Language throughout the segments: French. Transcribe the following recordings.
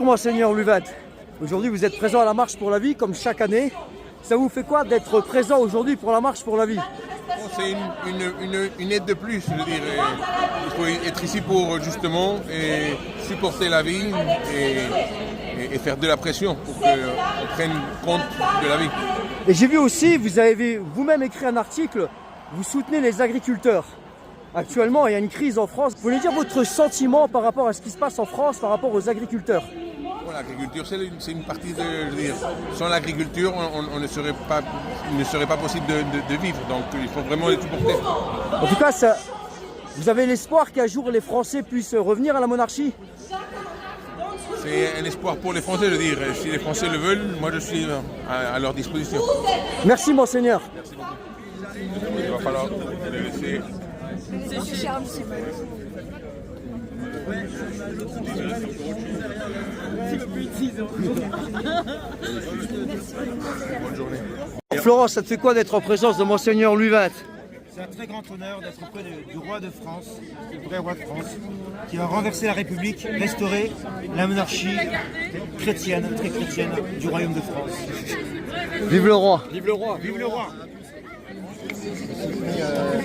Monseigneur Louvat, aujourd'hui vous êtes présent à la Marche pour la Vie comme chaque année. Ça vous fait quoi d'être présent aujourd'hui pour la Marche pour la Vie? C'est une aide de plus, je veux dire. Il faut être ici pour justement supporter la vie et faire de la pression pour qu'on prenne compte de la vie. Et j'ai vu aussi, vous avez vous-même écrit un article, vous soutenez les agriculteurs. Actuellement, il y a une crise en France. Vous voulez dire votre sentiment par rapport à ce qui se passe en France, par rapport aux agriculteurs? Bon, l'agriculture, c'est une partie de... Je veux dire, sans l'agriculture, il ne serait pas possible de vivre. Donc il faut vraiment les supporter. En tout cas, vous avez l'espoir qu'un jour les Français puissent revenir à la monarchie? C'est un espoir pour les Français, je veux dire. Si les Français le veulent, moi je suis à leur disposition. Merci Monseigneur. Merci beaucoup. Il va falloir les laisser... Bonne journée. Florence, ça te fait quoi d'être en présence de Monseigneur Louvat? C'est un très grand honneur d'être auprès du roi de France, le vrai roi de France, qui va renverser la République, restaurer la monarchie chrétienne, très chrétienne, du royaume de France. Vive le roi! Vive le roi! Vive le roi!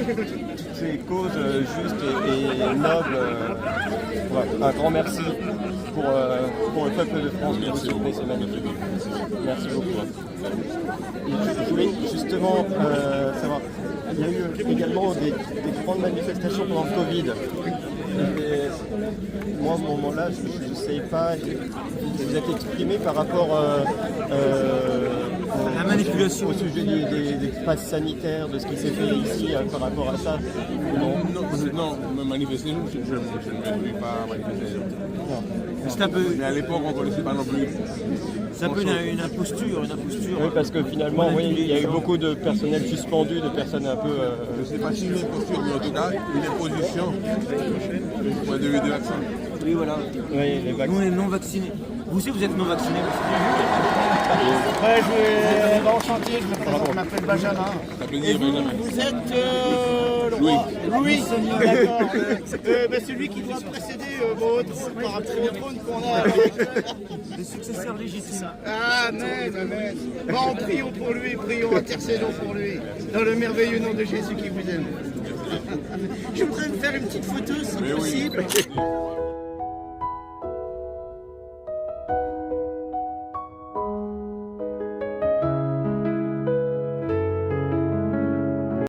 Toutes ces causes justes et nobles. Un grand merci pour le peuple de France qui vous soutenez, c'est magnifique. Merci beaucoup. Et je voulais justement savoir, il y a eu également des grandes manifestations pendant le Covid. Et moi, à ce moment-là, je ne sais pas, vous êtes exprimé par rapport la manipulation au sujet des passes sanitaires, de ce qui s'est fait ici par rapport à ça. Non, me manifester, je ne vais pas manifester. c'est un peu, Mais à l'époque, on ne connaissait pas non plus. c'est un peu une imposture. Oui, parce que finalement, oui, il y a eu beaucoup de personnel suspendu, de personnes un peu... Je ne sais pas si une imposture, mais en tout cas, une imposition du point de vue de vaccin. Oui, voilà. Oui, les vaccins. Nous, on est non vaccinés. Vous aussi, vous êtes non vaccinés. Ouais, je vais enchanté, je m'appelle Benjamin. Ça peut dire Benjamin. Vous êtes le roi Louis. D'accord. Celui qui doit précéder votre par un premier trône qu'on a. Le successeur légitime. Amen. Bon, prions pour lui, prions, intercédons pour lui. Dans le merveilleux nom de Jésus qui vous aime. Je voudrais me faire une petite photo si possible.